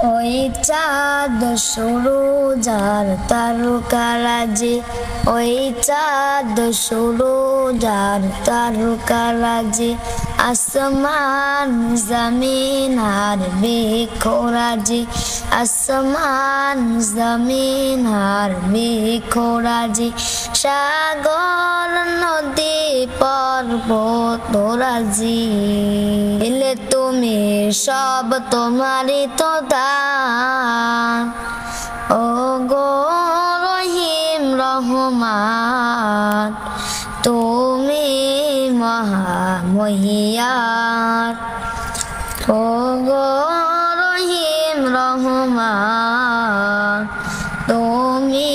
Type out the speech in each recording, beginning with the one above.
ওই চাঁদ সূরজ আর তারকারাজি, ওই চাঁদ সূরজ আর তারকারাজি, আসমান জমিন আর বৃক্ষরাজি, আসমান জমিন আর বৃক্ষরাজি, সাগর নদী পর্বতরাজি, এলে তুমি সব তোমারই তো দান। ও গো রহিম রহমান, তুমি মহামহিয়ান। ও গো রহিম রহমান, তুমি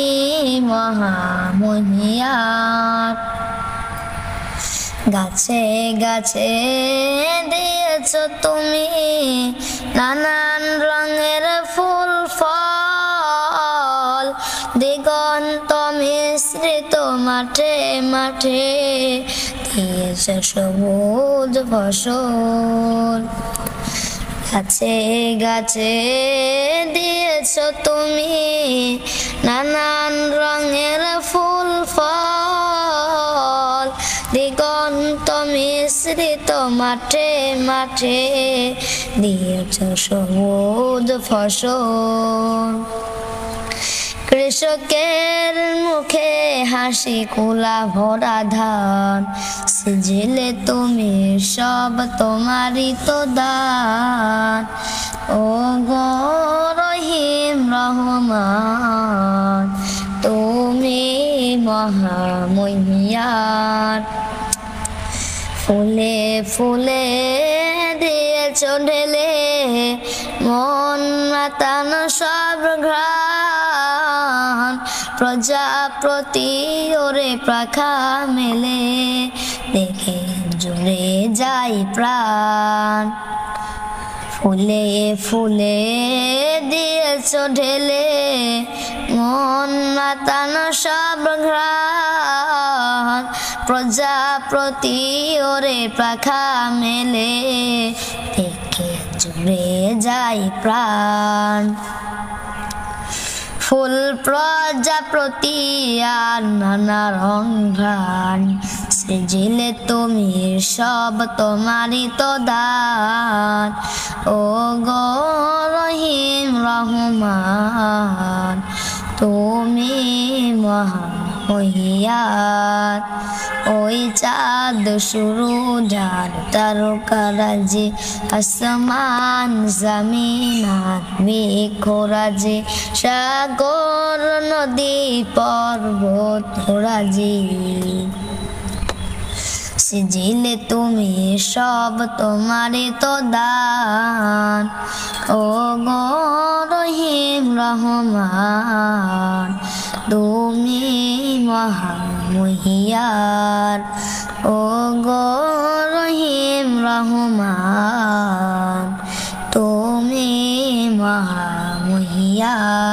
মহামহিয়ান। গাছে গাছে দিয়েছ তুমি নানান রঙের ফুল ফল, দিগন্ত মিশ্রিত মাঠে মাঠে দিয়েছ সবুজ ফসল। গাছে গাছে দিয়েছ তুমি নানান রঙের ফুল ফল, দিগন্ত মিশ্রিত মাঠে মাঠে দিয়েছ সবুজ ফসল। কৃষকের মুখে হাসি কুলা ভরা ধান, সিজিলে তুমি সব তোমারই তো দান। ও গো রহিম রহমান, তুমি মহামহিয়ান। ফুলে ফুলে দিয়েছ ঢেলে মন মাতানো সব ঘ্রাণ, প্রজাপতি ওরে পাখা মেলে দেখে জুড়ে যাই প্রাণ। ফুলে ফুলে দিয়েছ ঢেলে মন মাতানো সব ঘ্রাণ, প্রজাপতি ওরে পাখা মেলে দেখে জুড়ে যাই প্রাণ। ফুল প্রজাপতি আর নানা রং ঘ্রাণ, সেজিলে তুমি সব তোমারই তো দান। ও গো রহিম রহমান, তুমি মহামহিয়ান। ওই চাঁদ সূরজ আর তারকারাজি, আসমান জমিন আর বৃক্ষরাজি, সাগর নদী পর্বতরাজি, সিজিলে তুমি সব তোমারই তো দান। ও গো রহিম রহমান, তুমি মহামহিয়ান। ও গো রহিম রহমান, তুমি মহামহিয়ান।